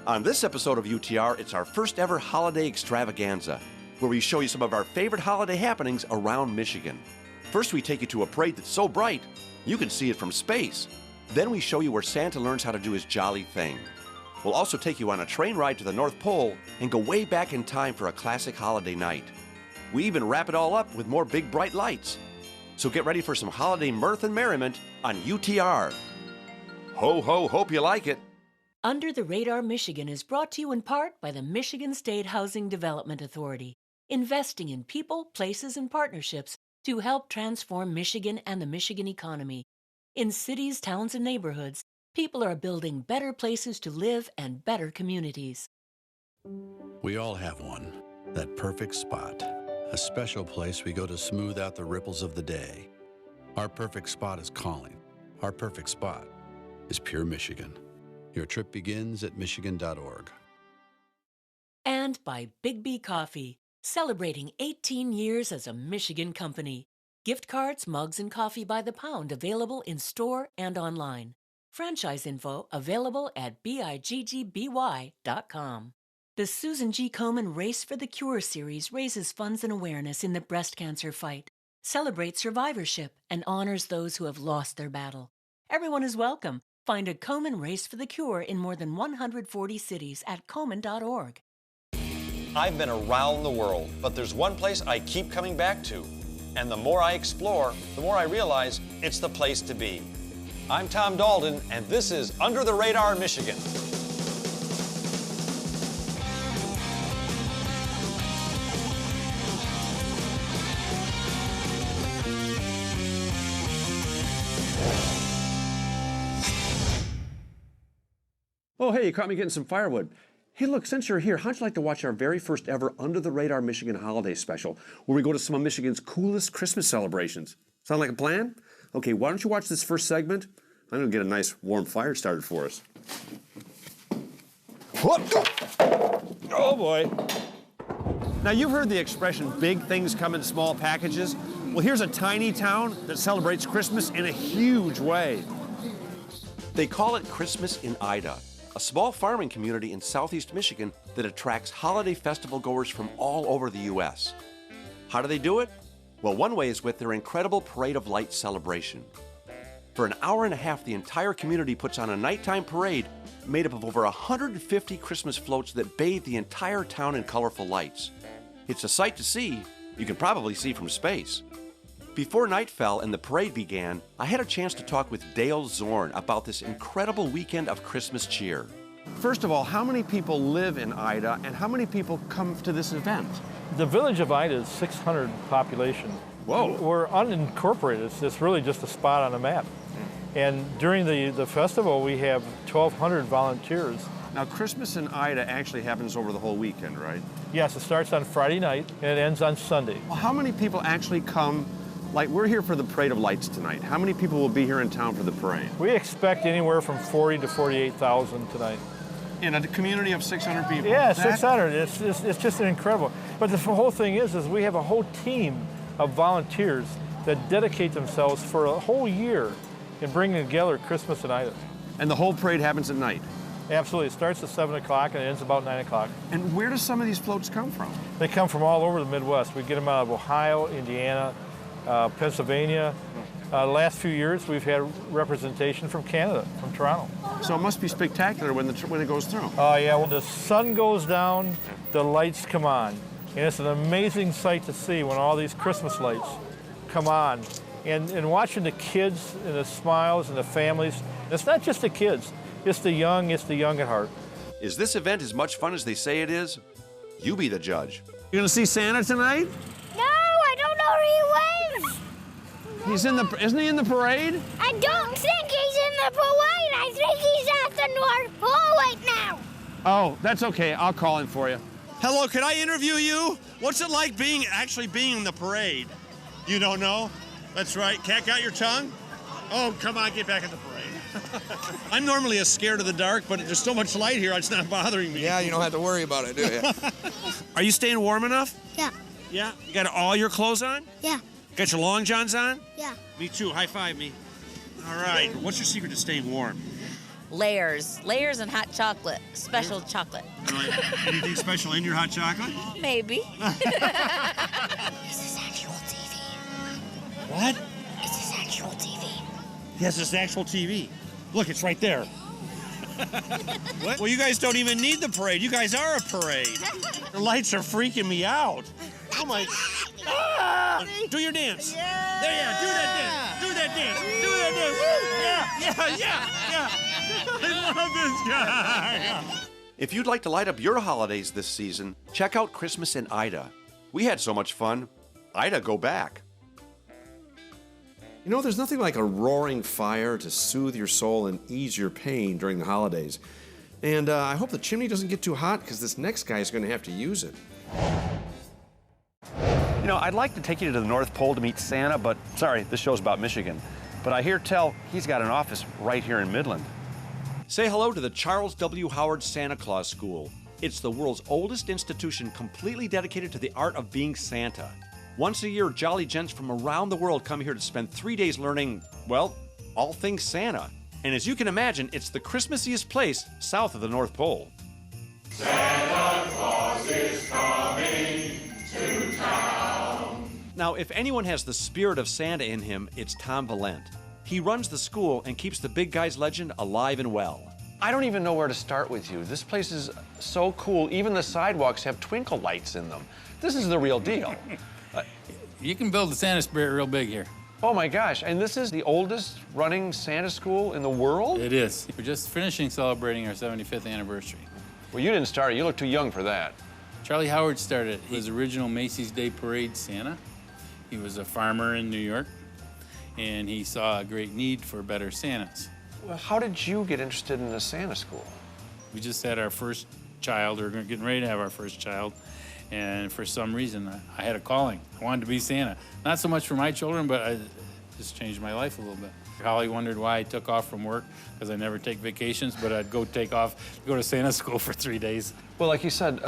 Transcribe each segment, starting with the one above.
On this episode of UTR, it's our first ever Holiday Extravaganza, where we show you some of our favorite holiday happenings around Michigan. First, we take you to a parade that's so bright, you can see it from space. Then we show you where Santa learns how to do his jolly thing. We'll also take you on a train ride to the North Pole and go way back in time for a classic holiday night. We even wrap it all up with more big bright lights. So get ready for some holiday mirth and merriment on UTR. Ho ho, hope you like it. Under the Radar Michigan is brought to you in part by the Michigan State Housing Development Authority, investing in people, places, and partnerships to help transform Michigan and the Michigan economy. In cities, towns, and neighborhoods, people are building better places to live and better communities. We all have one, that perfect spot, a special place we go to smooth out the ripples of the day. Our perfect spot is calling. Our perfect spot is Pure Michigan. Your trip begins at michigan.org. And by Big B Coffee, celebrating 18 years as a Michigan company. Gift cards, mugs, and coffee by the pound available in store and online. Franchise info available at biggby.com. The Susan G. Komen Race for the Cure series raises funds and awareness in the breast cancer fight, celebrates survivorship, and honors those who have lost their battle. Everyone is welcome. Find a Komen Race for the Cure in more than 140 cities at komen.org. I've been around the world, but there's one place I keep coming back to. And the more I explore, the more I realize it's the place to be. I'm Tom Dalton, and this is Under the Radar, Michigan. Oh, hey, you caught me getting some firewood. Hey, look, since you're here, how'd you like to watch our very first ever Under the Radar Michigan holiday special, where we go to some of Michigan's coolest Christmas celebrations? Sound like a plan? Okay, why don't you watch this first segment? I'm going to get a nice warm fire started for us. Oh, boy. Now, you've heard the expression, big things come in small packages. Well, here's a tiny town that celebrates Christmas in a huge way. They call it Christmas in Ida, a small farming community in southeast Michigan that attracts holiday festival goers from all over the U.S. How do they do it? Well, one way is with their incredible Parade of Lights celebration. For an hour and a half, the entire community puts on a nighttime parade made up of over 150 Christmas floats that bathe the entire town in colorful lights. It's a sight to see. You can probably see from space. Before night fell and the parade began, I had a chance to talk with Dale Zorn about this incredible weekend of Christmas cheer. First of all, how many people live in Ida and how many people come to this event? The village of Ida is 600 population. Whoa. We're unincorporated. It's really just a spot on the map. And during the festival, we have 1,200 volunteers. Now, Christmas in Ida actually happens over the whole weekend, right? Yes, it starts on Friday night and it ends on Sunday. Well, how many people actually come? Like, we're here for the Parade of Lights tonight. How many people will be here in town for the parade? We expect anywhere from 40 to 48,000 tonight. In a community of 600 people? Yeah, 600. It's just incredible. But the whole thing is we have a whole team of volunteers that dedicate themselves for a whole year in bringing together Christmas in Ida. And the whole parade happens at night? Absolutely. It starts at 7 o'clock and it ends about 9 o'clock. And where do some of these floats come from? They come from all over the Midwest. We get them out of Ohio, Indiana, Pennsylvania. The last few years, we've had representation from Canada, from Toronto. So it must be spectacular when it goes through. Oh, yeah. When the sun goes down, the lights come on. And it's an amazing sight to see when all these Christmas lights come on. And watching the kids and the smiles and the families. It's not just the kids. It's the young at heart. Is this event as much fun as they say it is? You be the judge. You gonna see Santa tonight? Isn't he in the parade? I don't think he's in the parade. I think he's at the North Pole right now. Oh, that's okay. I'll call him for you. Hello, can I interview you? What's it like actually being in the parade? You don't know? That's right. Cat got your tongue? Oh, come on, get back in the parade. I'm normally scared of the dark, but there's so much light here, it's not bothering me. Yeah, you don't have to worry about it, do you? Are you staying warm enough? Yeah. Yeah? You got all your clothes on? Yeah. Got your long johns on? Yeah. Me too. High five me. All right. What's your secret to staying warm? Layers and hot chocolate, special chocolate. Anything special in your hot chocolate? Maybe. Is this actual TV? What? Is this actual TV? Yes, it's actual TV. Look, it's right there. What? Well, you guys don't even need the parade. You guys are a parade. The lights are freaking me out. Oh my! Ah! Do your dance. Yeah. There, yeah. Do that dance. Do that dance. Do that dance. Woo! Yeah. I love this guy. If you'd like to light up your holidays this season, check out Christmas in Ida. We had so much fun. Ida, go back. You know, there's nothing like a roaring fire to soothe your soul and ease your pain during the holidays. And I hope the chimney doesn't get too hot because this next guy is going to have to use it. You know, I'd like to take you to the North Pole to meet Santa, but sorry, this show's about Michigan. But I hear tell he's got an office right here in Midland. Say hello to the Charles W. Howard Santa Claus School. It's the world's oldest institution completely dedicated to the art of being Santa. Once a year, jolly gents from around the world come here to spend 3 days learning, well, all things Santa. And as you can imagine, it's the Christmassiest place south of the North Pole. Santa Claus is coming to town. Now, if anyone has the spirit of Santa in him, it's Tom Valent. He runs the school and keeps the big guy's legend alive and well. I don't even know where to start with you. This place is so cool. Even the sidewalks have twinkle lights in them. This is the real deal. You can build the Santa spirit real big here. Oh my gosh, and this is the oldest running Santa school in the world? It is. We're just finishing celebrating our 75th anniversary. Well, you didn't start it. You look too young for that. Charlie Howard started his original Macy's Day Parade Santa. He was a farmer in New York, and he saw a great need for better Santas. Well, how did you get interested in the Santa school? We just had our first child, or getting ready to have our first child, and for some reason, I had a calling. I wanted to be Santa. Not so much for my children, but it just changed my life a little bit. Holly wondered why I took off from work, because I never take vacations, but I'd go to Santa school for 3 days. Well, like you said,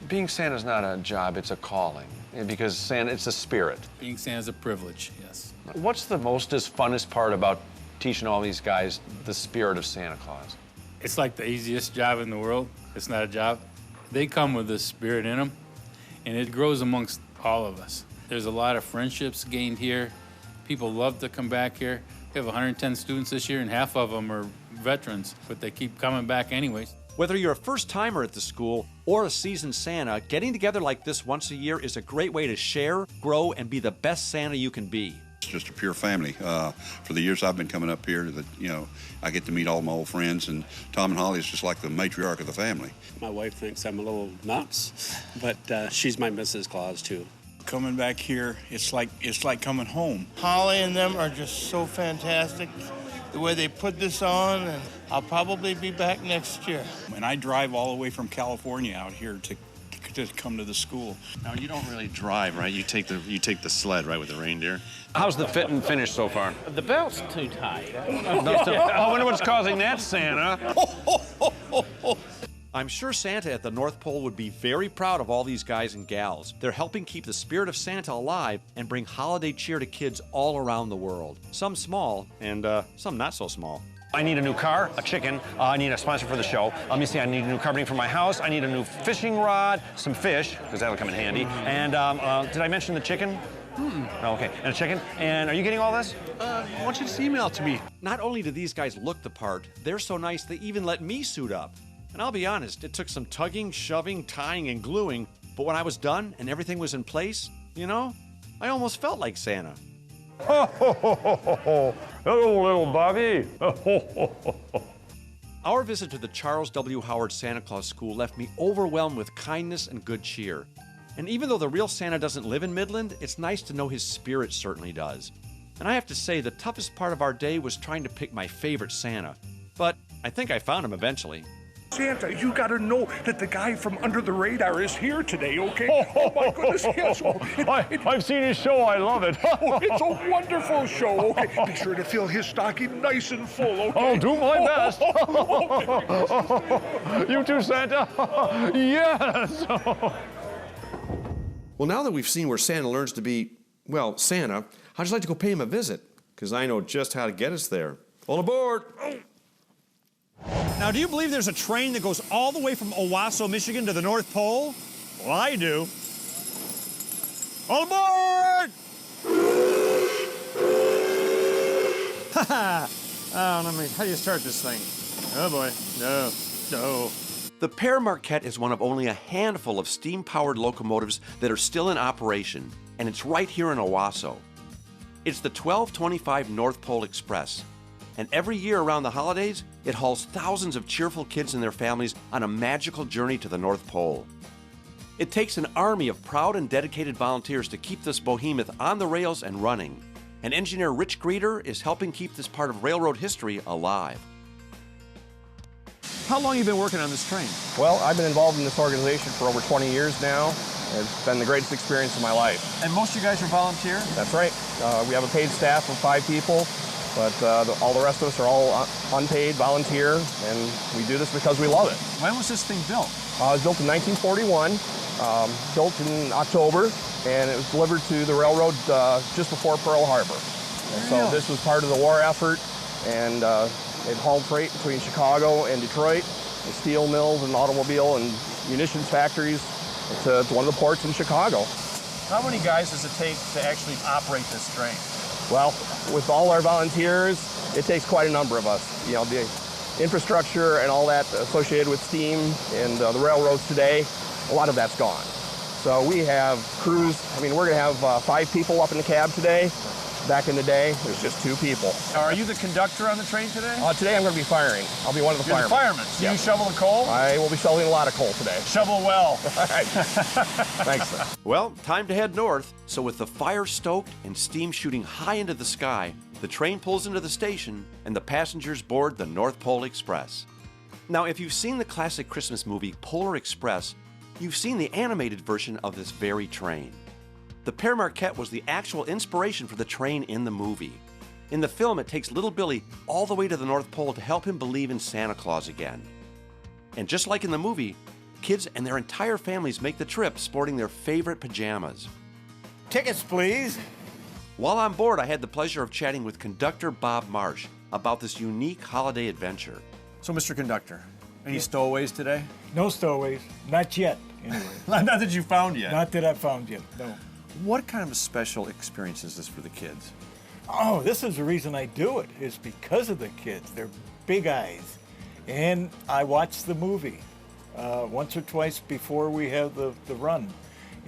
being Santa's not a job, it's a calling. Because Santa, it's a spirit. Being Santa's a privilege, yes. What's the funnest part about teaching all these guys the spirit of Santa Claus? It's like the easiest job in the world. It's not a job. They come with this spirit in them, and it grows amongst all of us. There's a lot of friendships gained here. People love to come back here. We have 110 students this year, and half of them are veterans, but they keep coming back anyways. Whether you're a first-timer at the school or a seasoned Santa, getting together like this once a year is a great way to share, grow, and be the best Santa you can be. It's just a pure family. For the years I've been coming up here, I get to meet all my old friends, and Tom and Holly is just like the matriarch of the family. My wife thinks I'm a little nuts, but she's my Mrs. Claus too. Coming back here, it's like coming home. Holly and them are just so fantastic. The way they put this on, and I'll probably be back next year. And I drive all the way from California out here to come to the school. Now you don't really drive, right? You take the sled, right, with the reindeer. How's the fit and finish so far? The belt's too tight. I wonder what's causing that, Santa. I'm sure Santa at the North Pole would be very proud of all these guys and gals. They're helping keep the spirit of Santa alive and bring holiday cheer to kids all around the world. Some small and some not so small. I need a new car, a chicken. I need a sponsor for the show. Let me see, I need a new carpeting for my house. I need a new fishing rod, some fish, because that'll come in handy. And did I mention the chicken? Oh, okay, and a chicken. And are you getting all this? I want you to just email it to me. Not only do these guys look the part, they're so nice they even let me suit up. And I'll be honest, it took some tugging, shoving, tying, and gluing, but when I was done and everything was in place, I almost felt like Santa. Ho, ho, ho, ho, ho, ho. Hello, little Bobby. Ho, ho, ho, ho, ho. Our visit to the Charles W. Howard Santa Claus School left me overwhelmed with kindness and good cheer. And even though the real Santa doesn't live in Midland, it's nice to know his spirit certainly does. And I have to say, the toughest part of our day was trying to pick my favorite Santa. But I think I found him eventually. Santa, you gotta know that the guy from Under the Radar is here today, okay? Oh my goodness, yes. I've seen his show, I love it. It's a wonderful show, okay? Be sure to fill his stocking nice and full, okay? I'll do my best. You too, Santa? Yes. Well, now that we've seen where Santa learns to be, well, Santa, how'd you like to go pay him a visit? Because I know just how to get us there. All aboard! Now, do you believe there's a train that goes all the way from Owasso, Michigan to the North Pole? Well, I do. All aboard! Ha-ha! Oh, how do you start this thing? Oh, boy. No. The Pere Marquette is one of only a handful of steam-powered locomotives that are still in operation, and it's right here in Owasso. It's the 1225 North Pole Express, and every year around the holidays, it hauls thousands of cheerful kids and their families on a magical journey to the North Pole. It takes an army of proud and dedicated volunteers to keep this behemoth on the rails and running, and engineer Rich Greeter is helping keep this part of railroad history alive. How long have you been working on this train? Well, I've been involved in this organization for over 20 years now. It's been the greatest experience of my life. And most of you guys are volunteer? That's right. We have a paid staff of 5 people, but all the rest of us are all unpaid, volunteer, and we do this because we love it. When was this thing built? It was built in 1941, built in October, and it was delivered to the railroad just before Pearl Harbor. And so this was part of the war effort, and it hauled freight between Chicago and Detroit, the steel mills and automobile and munitions factories to one of the ports in Chicago. How many guys does it take to actually operate this train? Well, with all our volunteers, it takes quite a number of us. You know, the infrastructure and all that associated with steam and the railroads today, a lot of that's gone. So we have crews. I mean, we're going to have 5 people up in the cab today. Back in the day, there's just 2 people. Now, are you the conductor on the train today? Today I'm going to be firing. I'll be one of the firemen. You're the fireman. So yeah. You shovel the coal? I will be shoveling a lot of coal today. Shovel well. All right. Thanks, sir. Well, time to head north. So with the fire stoked and steam shooting high into the sky, the train pulls into the station and the passengers board the North Pole Express. Now, if you've seen the classic Christmas movie Polar Express, you've seen the animated version of this very train. The Pere Marquette was the actual inspiration for the train in the movie. In the film, it takes little Billy all the way to the North Pole to help him believe in Santa Claus again. And just like in the movie, kids and their entire families make the trip sporting their favorite pajamas. Tickets, please. While on board, I had the pleasure of chatting with conductor Bob Marsh about this unique holiday adventure. So, Mr. Conductor, any stowaways today? No stowaways. Not yet, anyway. Not that you found yet. Not that I've found yet, no. What kind of a special experience is this for the kids? Oh, this is the reason I do it, is because of the kids. They're big eyes. And I watch the movie once or twice before we have the run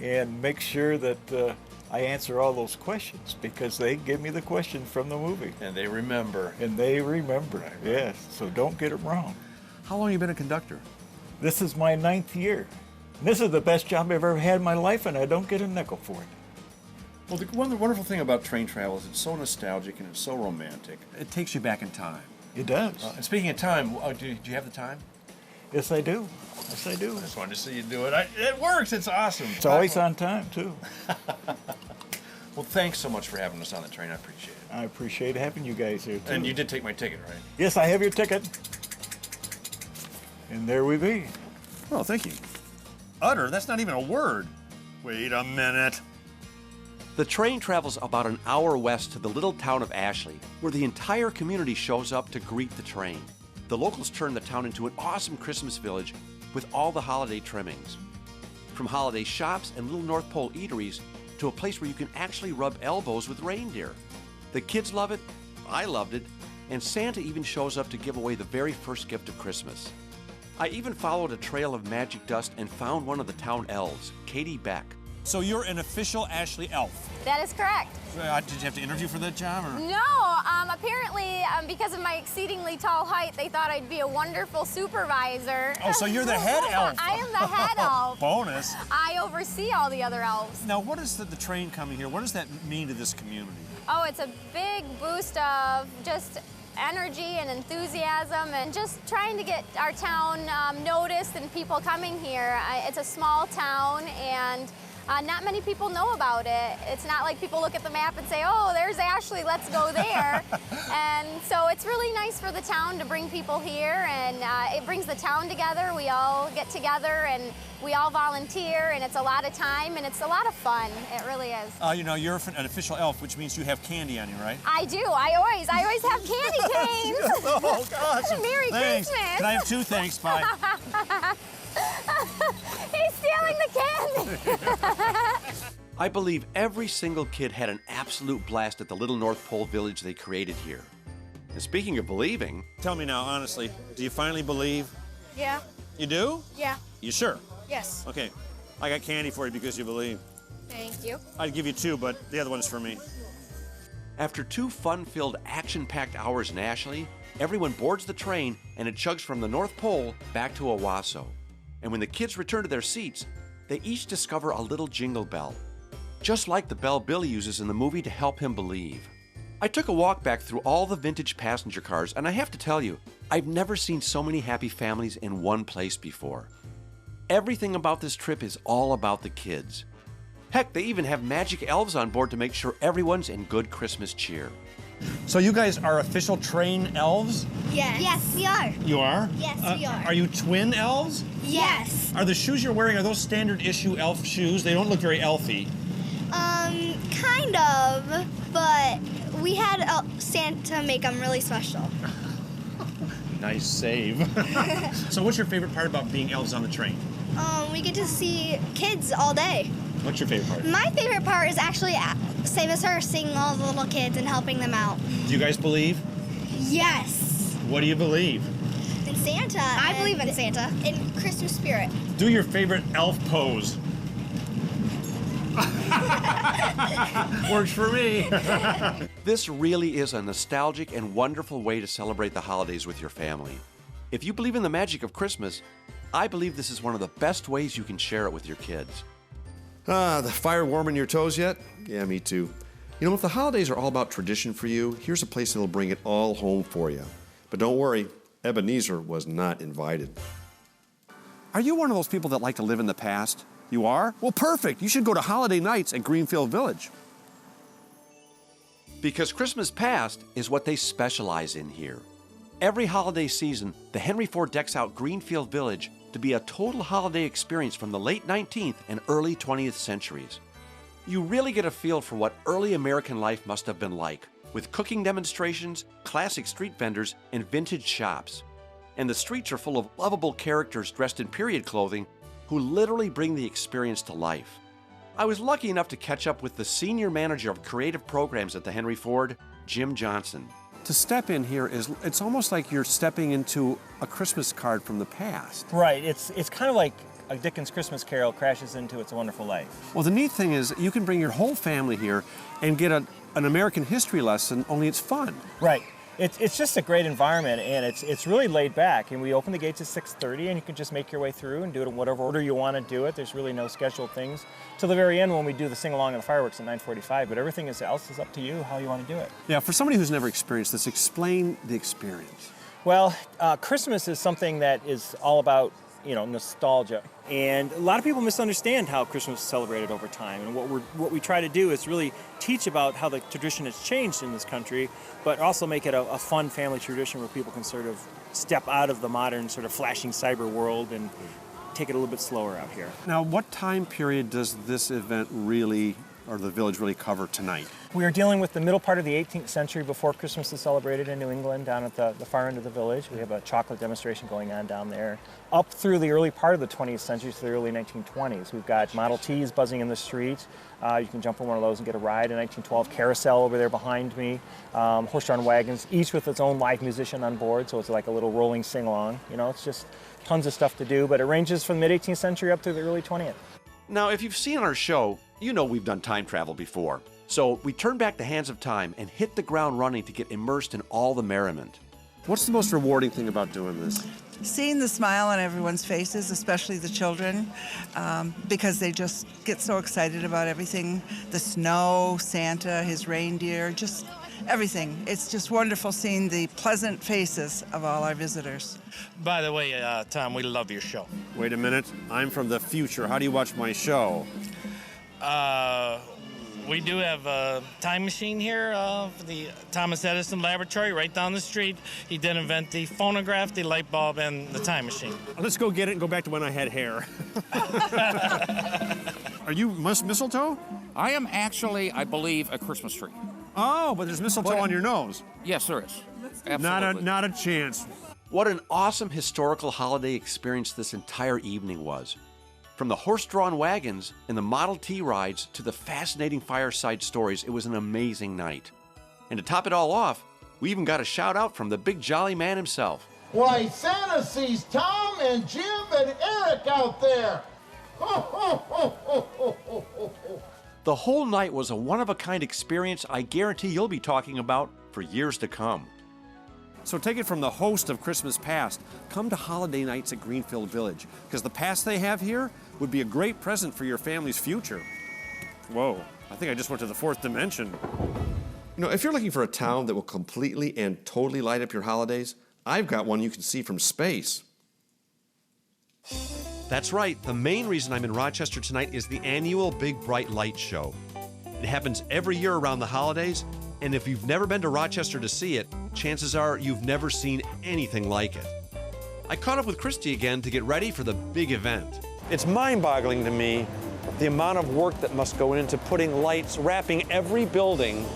and make sure that I answer all those questions because they give me the questions from the movie. And they remember. And they remember, right. Yes. So don't get it wrong. How long have you been a conductor? This is my 9th year. This is the best job I've ever had in my life, and I don't get a nickel for it. Well, the wonderful thing about train travel is it's so nostalgic and it's so romantic. It takes you back in time. It does. And speaking of time, do you have the time? Yes, I do. Yes, I do. I just wanted to see you do it. It works. It's awesome. It's always on time, too. Well, thanks so much for having us on the train. I appreciate it. I appreciate having you guys here, too. And you did take my ticket, right? Yes, I have your ticket. And there we be. Oh, thank you. Utter? That's not even a word. Wait a minute. The train travels about an hour west to the little town of Ashley, where the entire community shows up to greet the train. The locals turn the town into an awesome Christmas village with all the holiday trimmings. From holiday shops and little North Pole eateries to a place where you can actually rub elbows with reindeer. The kids love it, I loved it, and Santa even shows up to give away the very first gift of Christmas. I even followed a trail of magic dust and found one of the town elves, Katie Beck. So you're an official Ashley elf? That is correct. Did you have to interview for that job? Or? No, apparently because of my exceedingly tall height, they thought I'd be a wonderful supervisor. Oh, so you're the head elf. I am the head elf. Bonus. I oversee all the other elves. Now, what is the train coming here? What does that mean to this community? Oh, it's a big boost of just energy and enthusiasm and just trying to get our town noticed and people coming here. It's a small town and not many people know about it. It's not like people look at the map and say, oh, there's Ashley, let's go there. And so it's really nice for the town to bring people here, and it brings the town together. We all get together and we all volunteer, and it's a lot of time and it's a lot of fun. It really is. You know, you're an official elf, which means you have candy on you, right? I do. I always have candy canes. Oh, gosh. Merry Thanks. Christmas. Can I have 2? Thanks. Bye. He's stealing the candy. I believe every single kid had an absolute blast at the little North Pole village they created here. And speaking of believing... Tell me now, honestly, do you finally believe? Yeah. You do? Yeah. You sure? Yes. Okay. I got candy for you because you believe. Thank you. I'd give you 2, but the other one's for me. After 2 fun-filled, action-packed hours in Ashley, everyone boards the train and it chugs from the North Pole back to Owasso. And when the kids return to their seats, they each discover a little jingle bell, just like the bell Billy uses in the movie to help him believe. I took a walk back through all the vintage passenger cars, and I have to tell you, I've never seen so many happy families in one place before. Everything about this trip is all about the kids. Heck, they even have magic elves on board to make sure everyone's in good Christmas cheer. So you guys are official train elves? Yes. Yes, we are. You are? Yes, we are. Are you twin elves? Yes. Are the shoes you're wearing, are those standard issue elf shoes? They don't look very elfy. Kind of, but we had Santa make them really special. Nice save. So what's your favorite part about being elves on the train? We get to see kids all day. What's your favorite part? My favorite part is actually same as her, seeing all the little kids and helping them out. Do you guys believe? Yes. What do you believe? In Santa. I believe in Santa. In Christmas spirit. Do your favorite elf pose. Works for me. This really is a nostalgic and wonderful way to celebrate the holidays with your family. If you believe in the magic of Christmas, I believe this is one of the best ways you can share it with your kids. The fire warming your toes yet? Yeah, me too. You know, if the holidays are all about tradition for you, here's a place that'll bring it all home for you. But don't worry, Ebenezer was not invited. Are you one of those people that like to live in the past? You are? Well, perfect. You should go to Holiday Nights at Greenfield Village. Because Christmas past is what they specialize in here. Every holiday season, the Henry Ford decks out Greenfield Village to be a total holiday experience from the late 19th and early 20th centuries. You really get a feel for what early American life must have been like, with cooking demonstrations, classic street vendors, and vintage shops. And the streets are full of lovable characters dressed in period clothing who literally bring the experience to life. I was lucky enough to catch up with the senior manager of creative programs at the Henry Ford, Jim Johnson. To step in here it's almost like you're stepping into a Christmas card from the past. Right, it's kind of like a Dickens Christmas Carol crashes into It's a Wonderful Life. Well, the neat thing is you can bring your whole family here and get an American history lesson, only it's fun. Right. It's just a great environment, and it's really laid back. And we open the gates at 6:30, and you can just make your way through and do it in whatever order you want to do it. There's really no scheduled things till the very end when we do the sing-along and the fireworks at 9:45. But everything else is up to you how you want to do it. Yeah, for somebody who's never experienced this, explain the experience. Well, Christmas is something that is all about, nostalgia. And a lot of people misunderstand how Christmas is celebrated over time. And what we try to do is really teach about how the tradition has changed in this country, but also make it a fun family tradition where people can sort of step out of the modern sort of flashing cyber world and take it a little bit slower out here. Now, what time period does this event really, or the village really cover tonight? We are dealing with the middle part of the 18th century before Christmas is celebrated in New England, down at the far end of the village. We have a chocolate demonstration going on down there. Up through the early part of the 20th century to the early 1920s. We've got Model Ts buzzing in the street. You can jump on one of those and get a ride. A 1912 carousel over there behind me. Horse-drawn wagons, each with its own live musician on board, so it's like a little rolling sing-along. It's just tons of stuff to do, but it ranges from the mid-18th century up to the early 20th. Now, if you've seen our show, you know we've done time travel before. So we turn back the hands of time and hit the ground running to get immersed in all the merriment. What's the most rewarding thing about doing this? Seeing the smile on everyone's faces, especially the children, because they just get so excited about everything. The snow, Santa, his reindeer, just everything. It's just wonderful seeing the pleasant faces of all our visitors. By the way, Tom, we love your show. Wait a minute. I'm from the future. How do you watch my show? We do have a time machine here for the Thomas Edison Laboratory right down the street. He did invent the phonograph, the light bulb, and the time machine. Let's go get it and go back to when I had hair. Are you mistletoe? I am actually, I believe, a Christmas tree. Oh, but there's mistletoe on your nose. Yes, there is. Absolutely. Not a chance. What an awesome historical holiday experience this entire evening was. From the horse-drawn wagons and the Model T rides to the fascinating fireside stories, it was an amazing night. And to top it all off, we even got a shout out from the big jolly man himself. Why, Santa sees Tom and Jim and Eric out there. The whole night was a one-of-a-kind experience I guarantee you'll be talking about for years to come. So take it from the host of Christmas Past. Come to holiday nights at Greenfield Village, because the past they have here would be a great present for your family's future. Whoa, I think I just went to the fourth dimension. You know, if you're looking for a town that will completely and totally light up your holidays, I've got one you can see from space. That's right, the main reason I'm in Rochester tonight is the annual Big Bright Light Show. It happens every year around the holidays, and if you've never been to Rochester to see it, chances are you've never seen anything like it. I caught up with Christy again to get ready for the big event. It's mind-boggling to me the amount of work that must go into putting lights, wrapping every building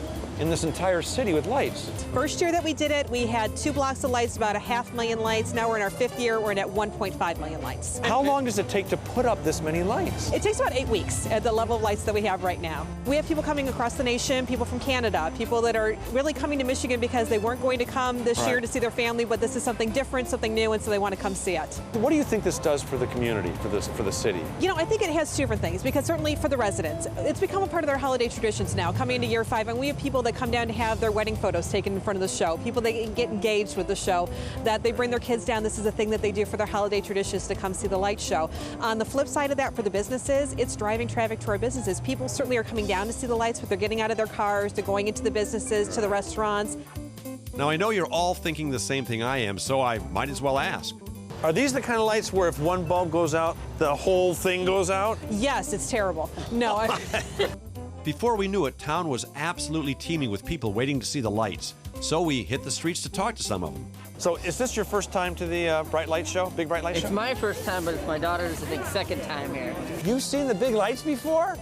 in this entire city with lights. First year that we did it, we had 2 blocks of lights, about 500,000 lights. Now we're in our 5th year, we're at 1.5 million lights. How long does it take to put up this many lights? It takes about 8 weeks at the level of lights that we have right now. We have people coming across the nation, people from Canada, people that are really coming to Michigan because they weren't going to come this year to see their family, but this is something different, something new, and so they want to come see it. What do you think this does for the community, for the city? You know, I think it has 2 different things, because certainly for the residents, it's become a part of their holiday traditions now, coming into year 5, and we have people that come down to have their wedding photos taken in front of the show, people that get engaged with the show, that they bring their kids down. This is a thing that they do for their holiday traditions, to come see the light show. On the flip side of that, for the businesses, it's driving traffic to our businesses. People certainly are coming down to see the lights, but they're getting out of their cars, they're going into the businesses, to the restaurants. Now, I know you're all thinking the same thing I am, so I might as well ask. Are these the kind of lights where if one bulb goes out, the whole thing goes out? Yes, it's terrible. No. Before we knew it, town was absolutely teeming with people waiting to see the lights. So we hit the streets to talk to some of them. So is this your first time to the Bright Light Show, Big Bright Light Show? It's my first time, but it's my daughter's, I think, second time here. You've seen the big lights before?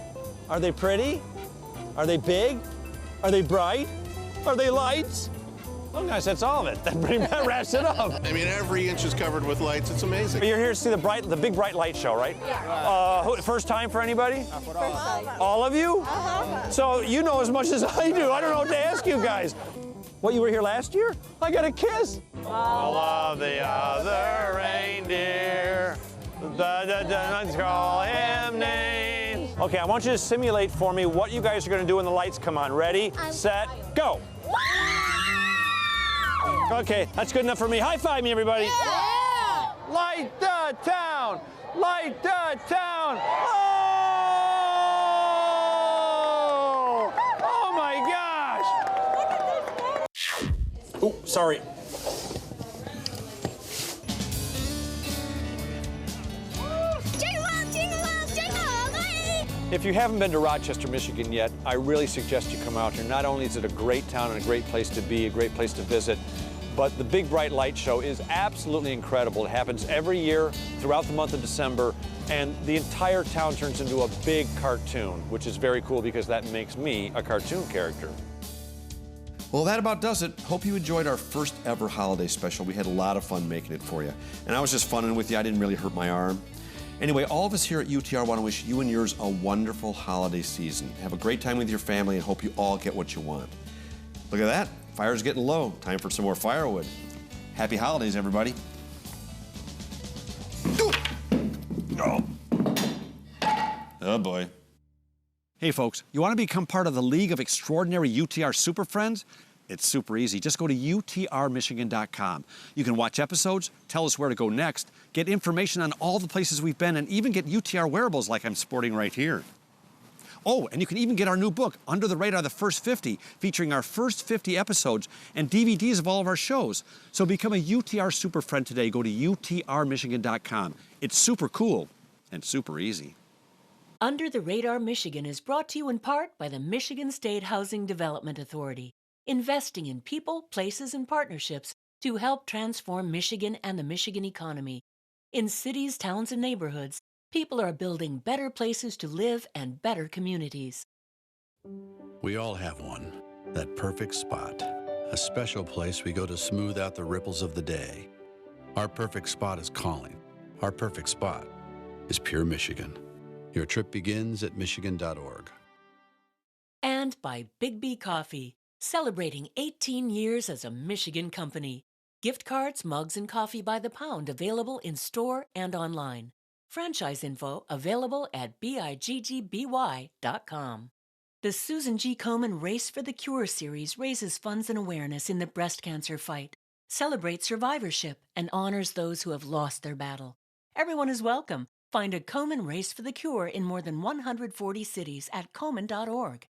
Are they pretty? Are they big? Are they bright? Are they lights? Oh, guys, that's all of it. That wraps it up. I mean, every inch is covered with lights. It's amazing. But you're here to see the Big Bright Light Show, right? Yeah. First time for anybody? First time. All of you? Uh-huh. So you know as much as I do. I don't know what to ask you guys. What, you were here last year? I got a kiss. All of the other reindeer, let's call him names. Okay, I want you to simulate for me what you guys are going to do when the lights come on. Ready, set, go. Okay, that's good enough for me. High five me, everybody. Yeah. Light the town! Light the town! Oh! Oh my gosh! Oh, sorry. If you haven't been to Rochester, Michigan yet, I really suggest you come out here. Not only is it a great town and a great place to be, a great place to visit, but the Big Bright Light Show is absolutely incredible. It happens every year throughout the month of December, and the entire town turns into a big cartoon, which is very cool because that makes me a cartoon character. Well, that about does it. Hope you enjoyed our first ever holiday special. We had a lot of fun making it for you. And I was just funning with you. I didn't really hurt my arm. Anyway, all of us here at UTR want to wish you and yours a wonderful holiday season. Have a great time with your family and hope you all get what you want. Look at that. Fire's getting low. Time for some more firewood. Happy holidays, everybody. Oh, boy. Hey, folks, you want to become part of the League of Extraordinary UTR Super Friends? It's super easy. Just go to utrmichigan.com. You can watch episodes, tell us where to go next, get information on all the places we've been, and even get UTR wearables like I'm sporting right here. Oh, and you can even get our new book, Under the Radar, the First 50, featuring our first 50 episodes and DVDs of all of our shows. So become a UTR Super Friend today. Go to utrmichigan.com. It's super cool and super easy. Under the Radar Michigan is brought to you in part by the Michigan State Housing Development Authority, investing in people, places, and partnerships to help transform Michigan and the Michigan economy. In cities, towns, and neighborhoods, people are building better places to live and better communities. We all have one, that perfect spot, a special place we go to smooth out the ripples of the day. Our perfect spot is calling. Our perfect spot is Pure Michigan. Your trip begins at michigan.org. And by Big B Coffee, celebrating 18 years as a Michigan company. Gift cards, mugs, and coffee by the pound available in store and online. Franchise info available at biggby.com. The Susan G. Komen Race for the Cure series raises funds and awareness in the breast cancer fight, celebrates survivorship, and honors those who have lost their battle. Everyone is welcome. Find a Komen Race for the Cure in more than 140 cities at komen.org.